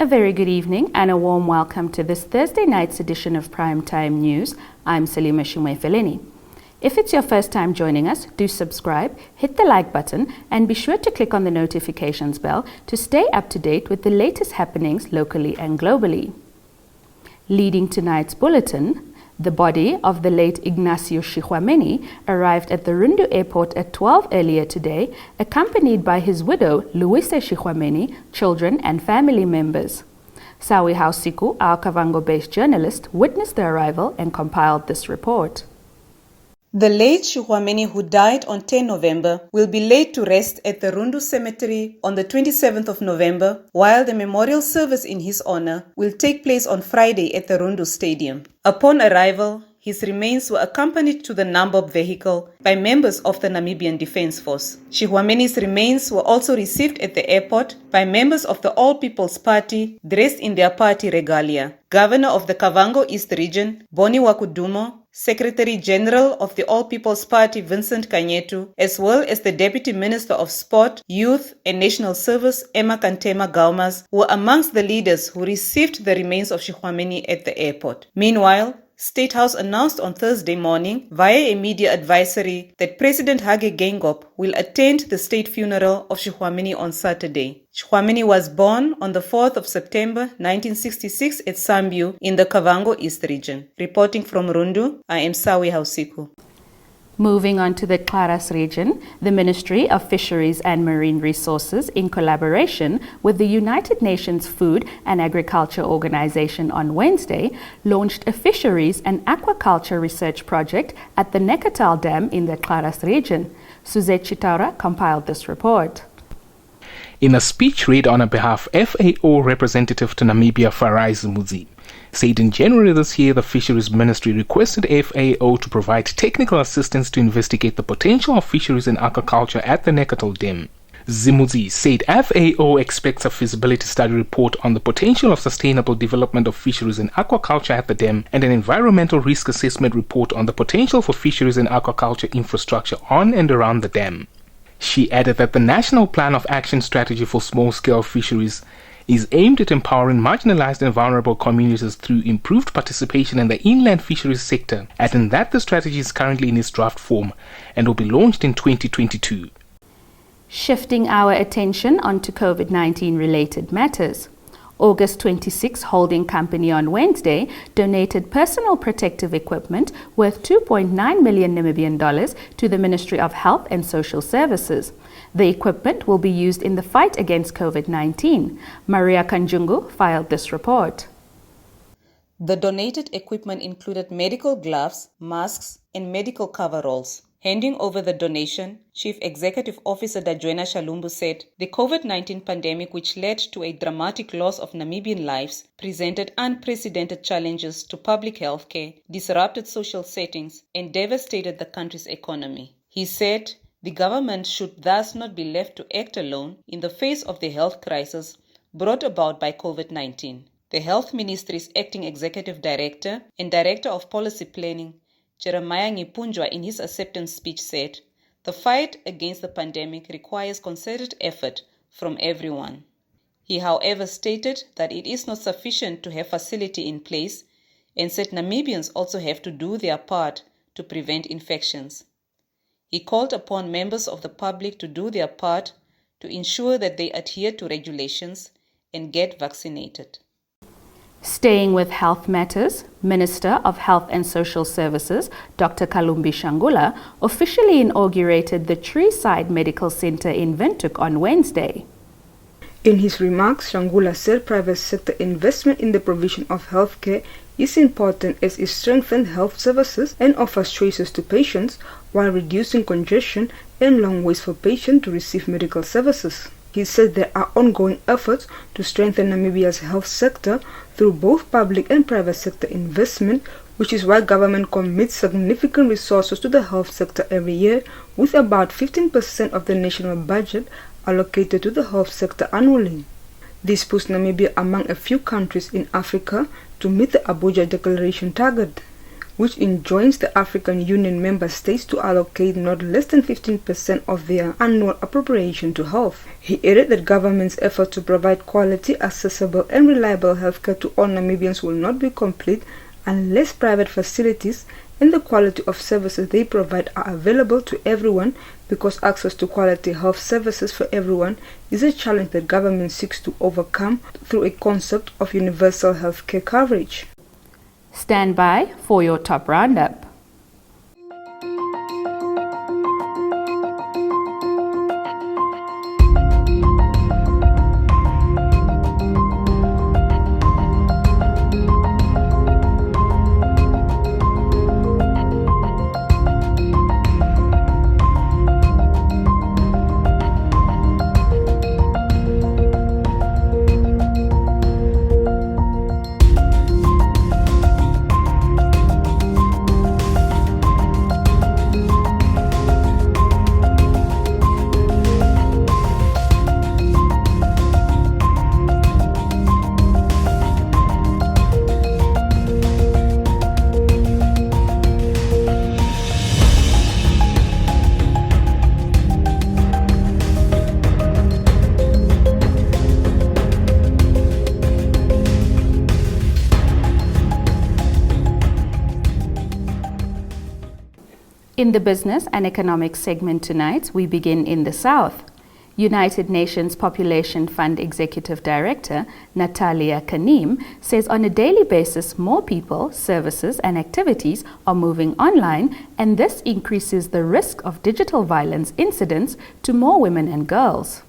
A very good evening and a warm welcome to this Thursday night's edition of Primetime News. I'm Salima Shumwe-Feleni. If it's your first time joining us, do subscribe, hit the like button, and be sure to click on the notifications bell to stay up to date with the latest happenings locally and globally. Leading tonight's bulletin, the body of the late Ignacio Shixuameni arrived at the Rundu airport at 12 earlier today, accompanied by his widow, Luisa Shixuameni, children and family members. Sawi Hausiku, our Kavango-based journalist, witnessed the arrival and compiled this report. The late Shixuameni, who died on 10 November, will be laid to rest at the Rundu Cemetery on the 27th of November, while the memorial service in his honor will take place on Friday at the Rundu Stadium. Upon arrival, his remains were accompanied to the Nambob vehicle by members of the Namibian Defence Force. Shixuameni's remains were also received at the airport by members of the All People's Party dressed in their party regalia. Governor of the Kavango East Region, Boni Wakudumo, Secretary General of the All People's Party Vincent Kanyetu, as well as the Deputy Minister of Sport, Youth and National Service Emma Kantema Gaumas, were amongst the leaders who received the remains of Shixuameni at the airport. Meanwhile, State House announced on Thursday morning via a media advisory that President Hage Geingob will attend the state funeral of Shixuameni on Saturday. Shixuameni was born on the 4th of September 1966 at Sambiu in the Kavango East region. Reporting from Rundu, I am Sawi Hausiku. Moving on to the Claras region, the Ministry of Fisheries and Marine Resources, in collaboration with the United Nations Food and Agriculture Organization on Wednesday, launched a fisheries and aquaculture research project at the Nekatal Dam in the Claras region. Suzette Chitaura compiled this report. In a speech read on behalf of FAO representative to Namibia, Farai Zimudzi, said in January this year the Fisheries Ministry requested FAO to provide technical assistance to investigate the potential of fisheries and aquaculture at the Nekatal Dam. Zimudzi said FAO expects a feasibility study report on the potential of sustainable development of fisheries and aquaculture at the dam and an environmental risk assessment report on the potential for fisheries and aquaculture infrastructure on and around the dam. She added that the National Plan of Action Strategy for Small-Scale Fisheries is aimed at empowering marginalized and vulnerable communities through improved participation in the inland fisheries sector, adding that the strategy is currently in its draft form and will be launched in 2022. Shifting our attention onto COVID-19 related matters. August 26 Holding Company on Wednesday donated personal protective equipment worth $2.9 million Namibian dollars to the Ministry of Health and Social Services. The equipment will be used in the fight against COVID-19. Maria Kanjungu filed this report. The donated equipment included medical gloves, masks, and medical coveralls. Handing over the donation, Chief Executive Officer Dajwena Shalumbu said the COVID-19 pandemic, which led to a dramatic loss of Namibian lives, presented unprecedented challenges to public health care, disrupted social settings, and devastated the country's economy. He said the government should thus not be left to act alone in the face of the health crisis brought about by COVID-19. The Health Ministry's Acting Executive Director and Director of Policy Planning, Jeremiah Ngipunjwa, in his acceptance speech said, the fight against the pandemic requires concerted effort from everyone. He, however, stated that it is not sufficient to have facility in place and said Namibians also have to do their part to prevent infections. He called upon members of the public to do their part to ensure that they adhere to regulations and get vaccinated. Staying with health matters, Minister of Health and Social Services, Dr. Kalumbi Shangula, officially inaugurated the Treeside Medical Center in Windhoek on Wednesday. In his remarks, Shangula said private sector investment in the provision of healthcare is important as it strengthens health services and offers choices to patients while reducing congestion and long waits for patients to receive medical services. He said there are ongoing efforts to strengthen Namibia's health sector through both public and private sector investment, which is why government commits significant resources to the health sector every year, with about 15% of the national budget allocated to the health sector annually. This puts Namibia among a few countries in Africa to meet the Abuja Declaration target. which enjoins the African Union member states to allocate not less than 15% of their annual appropriation to health. He added that government's effort to provide quality, accessible and reliable healthcare to all Namibians will not be complete unless private facilities and the quality of services they provide are available to everyone, because access to quality health services for everyone is a challenge that government seeks to overcome through a concept of universal healthcare coverage. Stand by for your top roundup. In the business and economic segment tonight, we begin in the South. United Nations Population Fund Executive Director Natalia Kanem says on a daily basis more people, services and activities are moving online, and this increases the risk of digital violence incidents to more women and girls.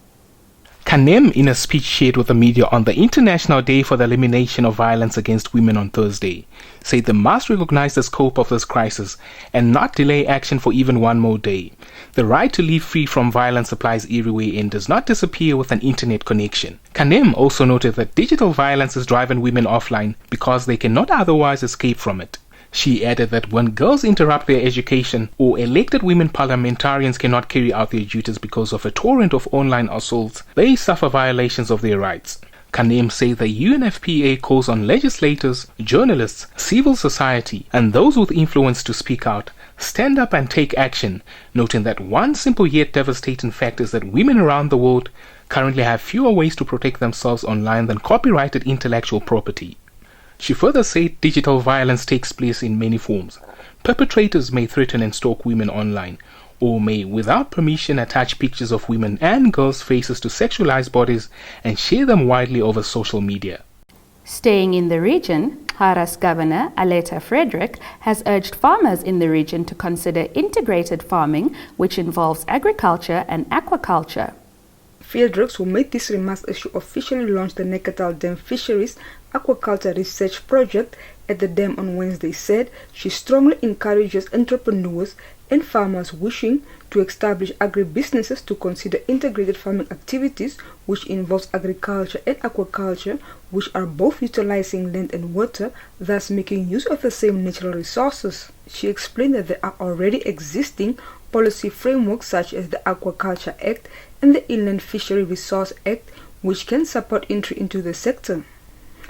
Kanem, in a speech shared with the media on the International Day for the Elimination of Violence Against Women on Thursday, said they must recognize the scope of this crisis and not delay action for even one more day. The right to live free from violence applies everywhere and does not disappear with an internet connection. Kanem also noted that digital violence is driving women offline because they cannot otherwise escape from it. She added that when girls interrupt their education or elected women parliamentarians cannot carry out their duties because of a torrent of online assaults, they suffer violations of their rights. Kanem said the UNFPA calls on legislators, journalists, civil society, and those with influence to speak out, stand up and take action, noting that one simple yet devastating fact is that women around the world currently have fewer ways to protect themselves online than copyrighted intellectual property. She further said digital violence takes place in many forms. Perpetrators may threaten and stalk women online, or may, without permission, attach pictures of women and girls' faces to sexualized bodies and share them widely over social media. Staying in the region, Haras Governor Aletta Frederick has urged farmers in the region to consider integrated farming, which involves agriculture and aquaculture. Fieldworks, who made these remarks as she officially launched the Neckartal Dam Fisheries Aquaculture Research Project at the dam on Wednesday, said she strongly encourages entrepreneurs and farmers wishing to establish agribusinesses to consider integrated farming activities, which involves agriculture and aquaculture, which are both utilizing land and water, thus making use of the same natural resources. She explained that there are already existing policy frameworks such as the Aquaculture Act and the Inland Fishery Resource Act, which can support entry into the sector.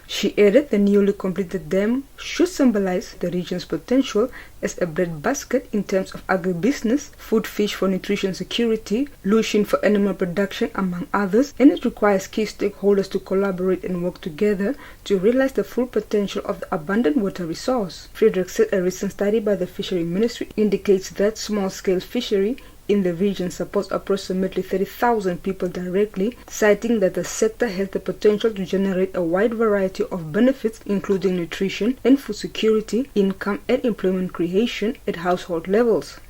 She added the newly completed dam should symbolize the region's potential as a breadbasket in terms of agribusiness, food fish for nutrition security, leucine for animal production, among others, and it requires key stakeholders to collaborate and work together to realize the full potential of the abundant water resource. Frederick said a recent study by the Fishery Ministry indicates that small-scale fishery in the region supports approximately 30,000 people directly, citing that the sector has the potential to generate a wide variety of benefits, including nutrition and food security, income and employment creation at household levels.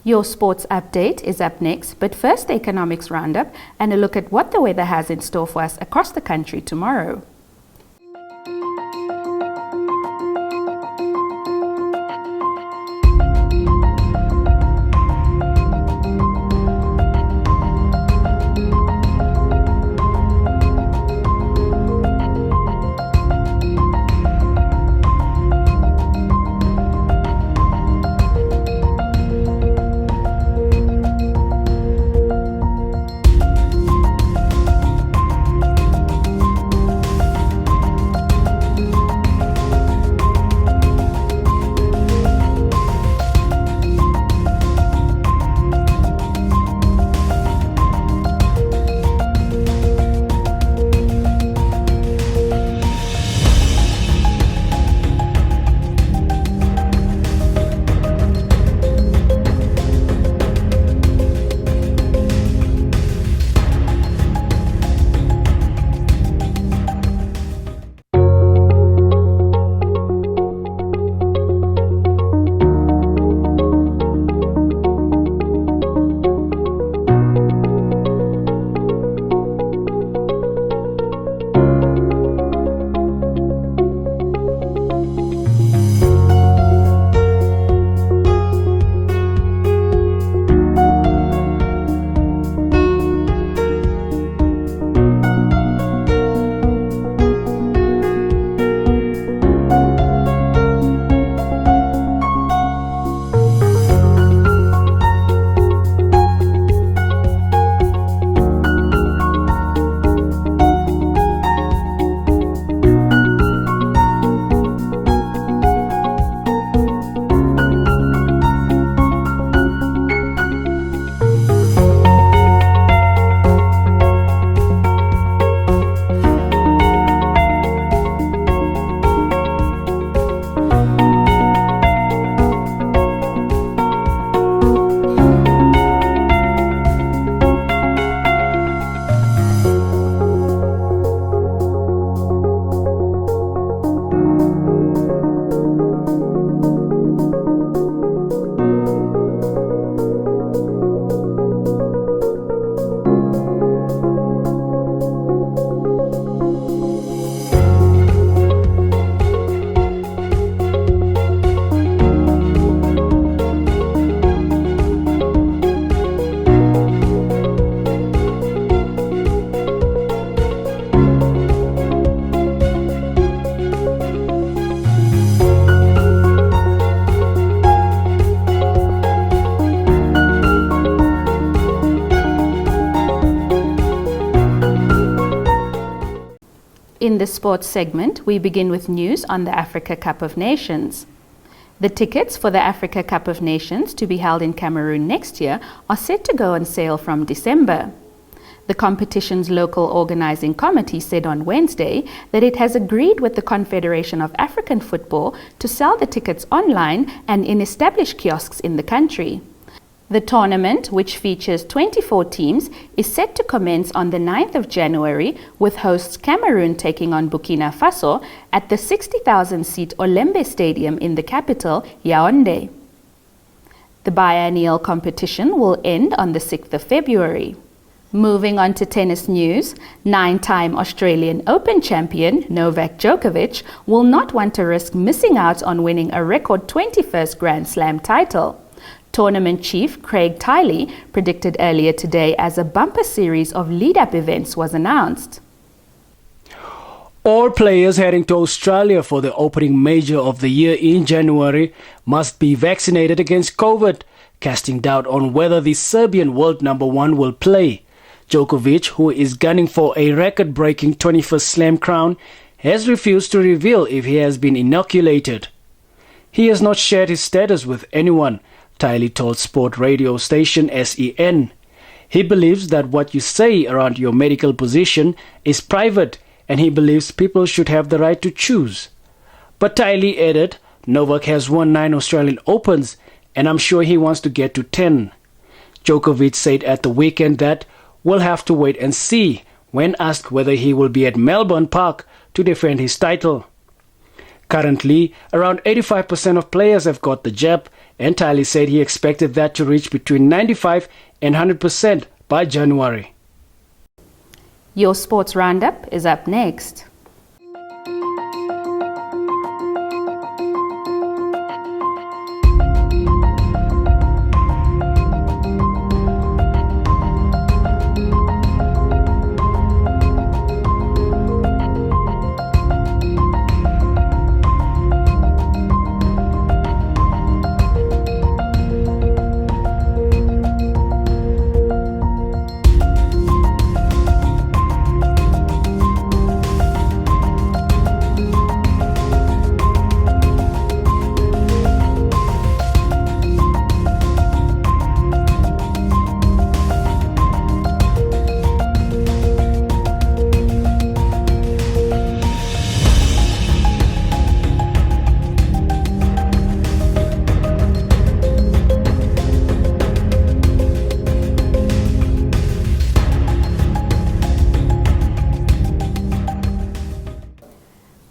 Your sports update is up next, but first the economics roundup and a look at what the weather has in store for us across the country tomorrow. In the sports segment, we begin with news on the Africa Cup of Nations. The tickets for the Africa Cup of Nations to be held in Cameroon next year are set to go on sale from December. The competition's local organizing committee said on Wednesday that it has agreed with the Confederation of African Football to sell the tickets online and in established kiosks in the country. The tournament, which features 24 teams, is set to commence on the 9th of January, with hosts Cameroon taking on Burkina Faso at the 60,000-seat Olembe Stadium in the capital, Yaoundé. The biennial competition will end on the 6th of February. Moving on to tennis news, 9-time Australian Open champion Novak Djokovic will not want to risk missing out on winning a record 21st Grand Slam title. Tournament chief Craig Tiley predicted earlier today as a bumper series of lead-up events was announced. All players heading to Australia for the opening major of the year in January must be vaccinated against COVID, casting doubt on whether the Serbian world number one will play. Djokovic, who is gunning for a record-breaking 21st Slam crown, has refused to reveal if he has been inoculated. He has not shared his status with anyone, Tiley told sport radio station SEN. He believes that what you say around your medical position is private, and he believes people should have the right to choose. But Tiley added, Novak has won 9 Australian Opens, and I'm sure he wants to get to 10. Djokovic said at the weekend that we'll have to wait and see when asked whether he will be at Melbourne Park to defend his title. Currently, around 85% of players have got the jab, and Tiley said he expected that to reach between 95 and 100% by January. Your sports roundup is up next.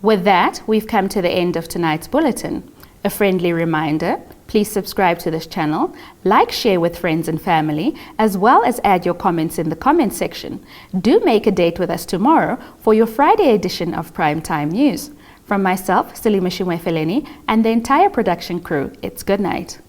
With that, we've come to the end of tonight's bulletin. A friendly reminder, please subscribe to this channel, like, share with friends and family, as well as add your comments in the comment section. Do make a date with us tomorrow for your Friday edition of Primetime News. From myself, Salima Shimwe Feleni, and the entire production crew, it's good night.